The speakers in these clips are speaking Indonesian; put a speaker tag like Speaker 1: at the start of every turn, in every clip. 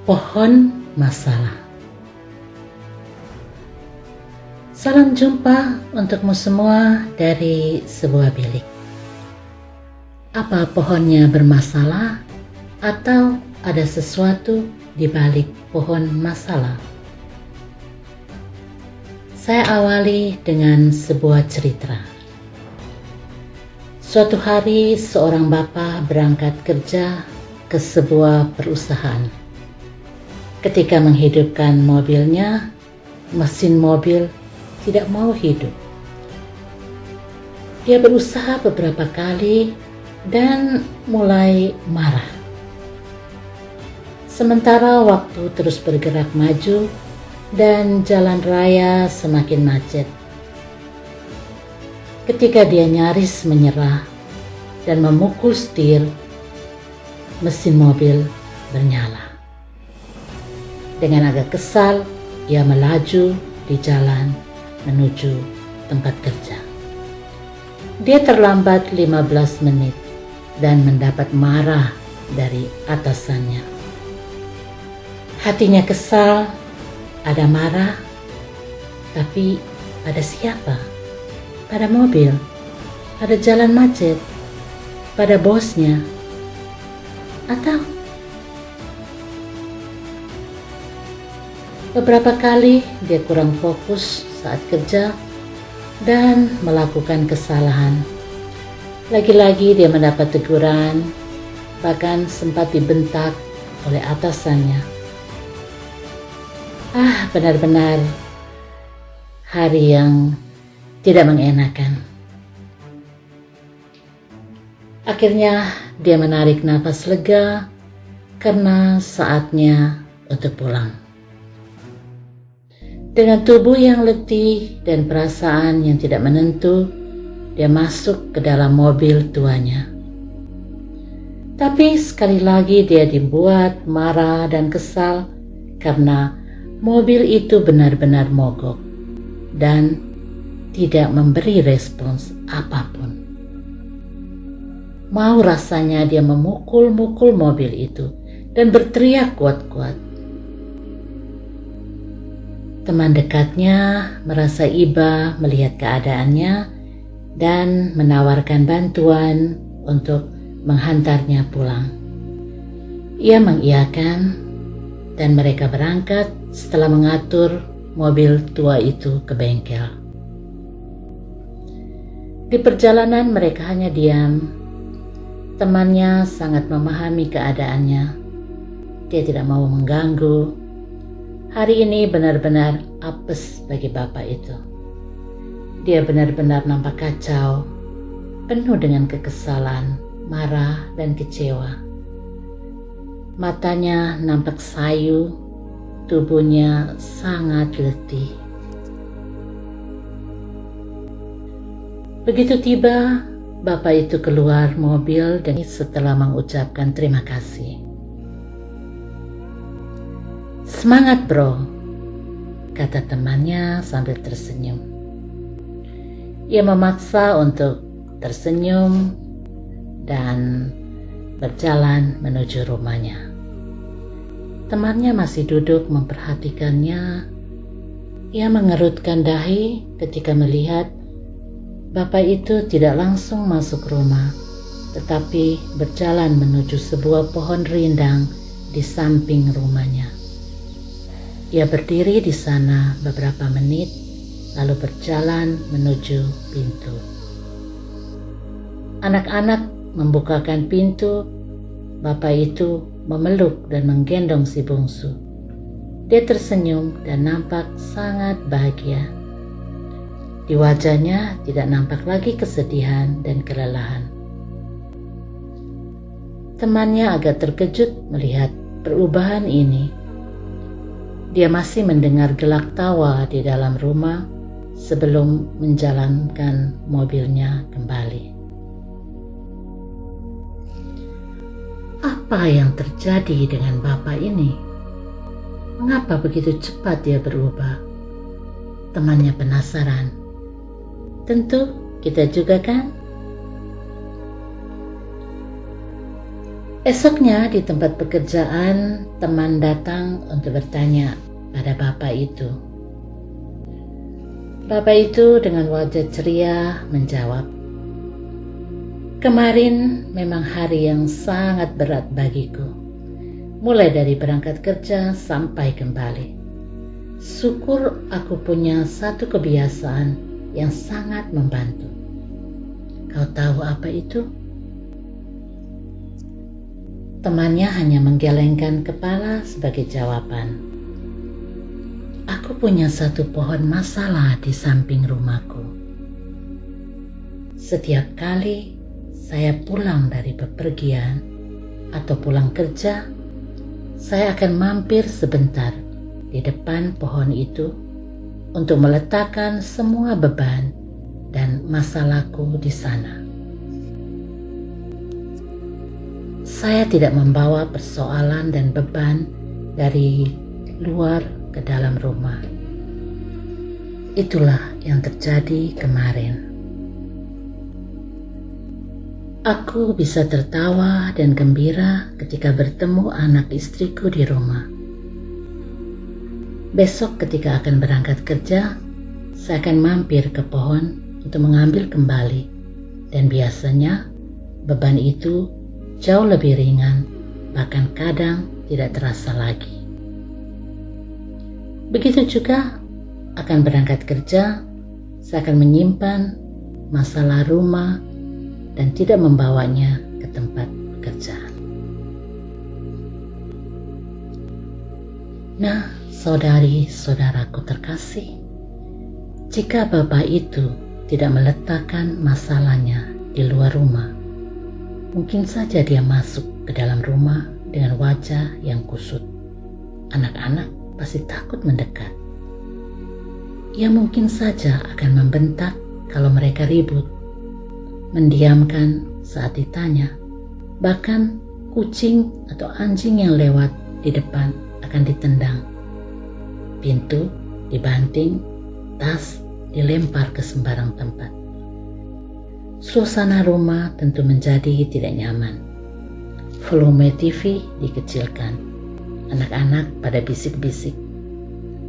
Speaker 1: Pohon masalah. Salam jumpa untukmu semua dari sebuah bilik. Apa pohonnya bermasalah atau ada sesuatu di balik pohon masalah? Saya awali dengan sebuah cerita. Suatu hari seorang bapak berangkat kerja ke sebuah perusahaan. Ketika menghidupkan mobilnya, mesin mobil tidak mau hidup. Dia berusaha beberapa kali dan mulai marah. Sementara waktu terus bergerak maju dan jalan raya semakin macet. Ketika dia nyaris menyerah dan memukul setir, mesin mobil bernyala. Dengan agak kesal, ia melaju di jalan menuju tempat kerja. Dia terlambat 15 menit dan mendapat marah dari atasannya. Hatinya kesal, ada marah, tapi pada siapa? Pada mobil, pada jalan macet, pada bosnya, atau beberapa kali dia kurang fokus saat kerja dan melakukan kesalahan. Lagi-lagi dia mendapat teguran, bahkan sempat dibentak oleh atasannya. Benar-benar hari yang tidak mengenakan. Akhirnya dia menarik nafas lega karena saatnya untuk pulang. Dengan tubuh yang letih dan perasaan yang tidak menentu, dia masuk ke dalam mobil tuanya. Tapi sekali lagi dia dibuat marah dan kesal karena mobil itu benar-benar mogok dan tidak memberi respons apapun. Mau rasanya dia memukul-mukul mobil itu dan berteriak kuat-kuat. Teman dekatnya merasa iba melihat keadaannya dan menawarkan bantuan untuk menghantarnya pulang. Ia mengiyakan dan mereka berangkat setelah mengatur mobil tua itu ke bengkel. Di perjalanan mereka hanya diam. Temannya sangat memahami keadaannya. Dia tidak mau mengganggu. Hari ini benar-benar apes bagi bapak itu. Dia benar-benar nampak kacau, penuh dengan kekesalan, marah, dan kecewa. Matanya nampak sayu, tubuhnya sangat letih. Begitu tiba, bapak itu keluar mobil dan setelah mengucapkan terima kasih. "Semangat bro," kata temannya sambil tersenyum. Ia memaksa untuk tersenyum dan berjalan menuju rumahnya. Temannya masih duduk memperhatikannya. Ia mengerutkan dahi ketika melihat bapak itu tidak langsung masuk rumah, tetapi berjalan menuju sebuah pohon rindang di samping rumahnya. Ia berdiri di sana beberapa menit, lalu berjalan menuju pintu. Anak-anak membukakan pintu. Bapak itu memeluk dan menggendong si bungsu. Dia tersenyum dan nampak sangat bahagia. Di wajahnya tidak nampak lagi kesedihan dan kelelahan. Temannya agak terkejut melihat perubahan ini. Dia masih mendengar gelak tawa di dalam rumah sebelum menjalankan mobilnya kembali. Apa yang terjadi dengan bapak ini? Mengapa begitu cepat dia berubah? Temannya penasaran. Tentu kita juga kan? Esoknya di tempat pekerjaan, teman datang untuk bertanya pada bapak itu. Bapak itu dengan wajah ceria menjawab, "Kemarin memang hari yang sangat berat bagiku, mulai dari berangkat kerja sampai kembali. Syukur aku punya satu kebiasaan yang sangat membantu. Kau tahu apa itu?" Temannya hanya menggelengkan kepala sebagai jawaban. "Aku punya satu pohon masalah di samping rumahku. Setiap kali saya pulang dari bepergian atau pulang kerja, saya akan mampir sebentar di depan pohon itu untuk meletakkan semua beban dan masalahku di sana. Saya tidak membawa persoalan dan beban dari luar ke dalam rumah. Itulah yang terjadi kemarin. Aku bisa tertawa dan gembira ketika bertemu anak istriku di rumah. Besok ketika akan berangkat kerja, saya akan mampir ke pohon untuk mengambil kembali, dan biasanya beban itu jauh lebih ringan, bahkan kadang tidak terasa lagi. Begitu juga akan berangkat kerja, saya akan menyimpan masalah rumah dan tidak membawanya ke tempat pekerjaan. Nah, saudari-saudaraku terkasih, jika Bapak itu tidak meletakkan masalahnya di luar rumah, mungkin saja dia masuk ke dalam rumah dengan wajah yang kusut. Anak-anak pasti takut mendekat. Ia mungkin saja akan membentak kalau mereka ribut, mendiamkan saat ditanya. Bahkan kucing atau anjing yang lewat di depan akan ditendang. Pintu dibanting, tas dilempar ke sembarang tempat. Suasana rumah tentu menjadi tidak nyaman. Volume TV dikecilkan. Anak-anak pada bisik-bisik.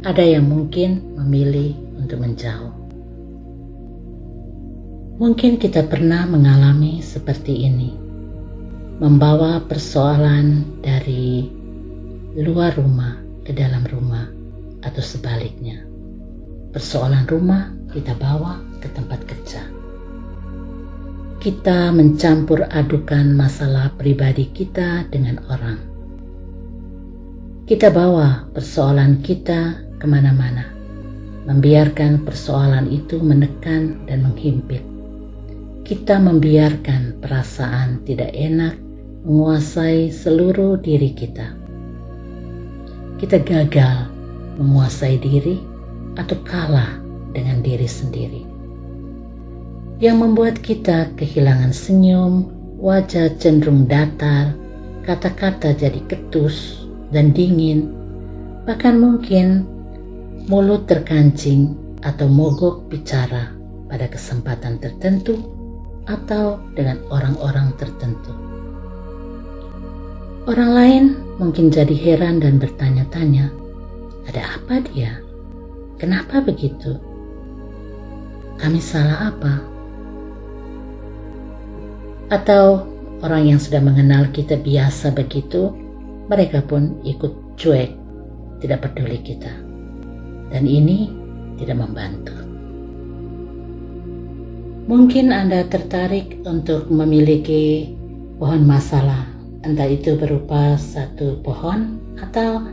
Speaker 1: Ada yang mungkin memilih untuk menjauh. Mungkin kita pernah mengalami seperti ini. Membawa persoalan dari luar rumah ke dalam rumah atau sebaliknya. Persoalan rumah kita bawa ke tempat kerja. Kita mencampur adukan masalah pribadi kita dengan orang. Kita bawa persoalan kita kemana-mana, membiarkan persoalan itu menekan dan menghimpit. Kita membiarkan perasaan tidak enak menguasai seluruh diri kita. Kita gagal menguasai diri atau kalah dengan diri sendiri, yang membuat kita kehilangan senyum, wajah cenderung datar, kata-kata jadi ketus dan dingin, bahkan mungkin mulut terkancing atau mogok bicara pada kesempatan tertentu atau dengan orang-orang tertentu. Orang lain mungkin jadi heran dan bertanya-tanya, ada apa dia? Kenapa begitu? Kami salah apa? Atau orang yang sudah mengenal kita biasa begitu, mereka pun ikut cuek, tidak peduli kita. Dan ini tidak membantu. Mungkin Anda tertarik untuk memiliki pohon masalah, entah itu berupa satu pohon atau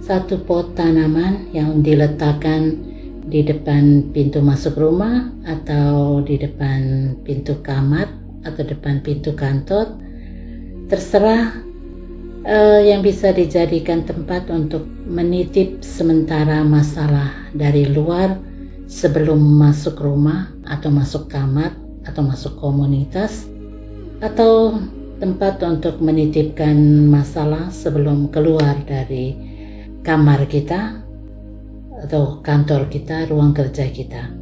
Speaker 1: satu pot tanaman yang diletakkan di depan pintu masuk rumah atau di depan pintu kamar atau depan pintu kantor. Terserah, yang bisa dijadikan tempat untuk menitip sementara masalah dari luar sebelum masuk rumah atau masuk kamar atau masuk komunitas, atau tempat untuk menitipkan masalah sebelum keluar dari kamar kita atau kantor kita, ruang kerja kita.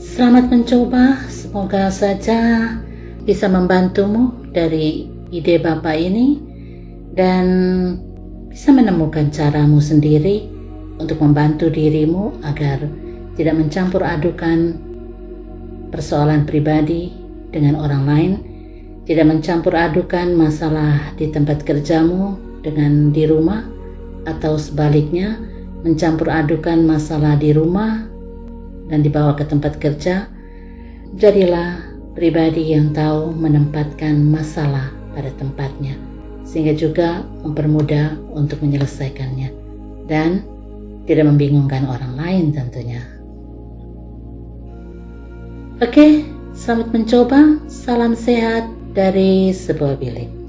Speaker 1: Selamat mencoba, semoga saja bisa membantumu dari ide Bapak ini dan bisa menemukan caramu sendiri untuk membantu dirimu agar tidak mencampur adukan persoalan pribadi dengan orang lain, tidak mencampur adukan masalah di tempat kerjamu dengan di rumah, atau sebaliknya mencampur adukan masalah di rumah dan dibawa ke tempat kerja. Jadilah pribadi yang tahu menempatkan masalah pada tempatnya, sehingga juga mempermudah untuk menyelesaikannya dan tidak membingungkan orang lain tentunya. Oke, selamat mencoba. Salam sehat dari sebuah bilik.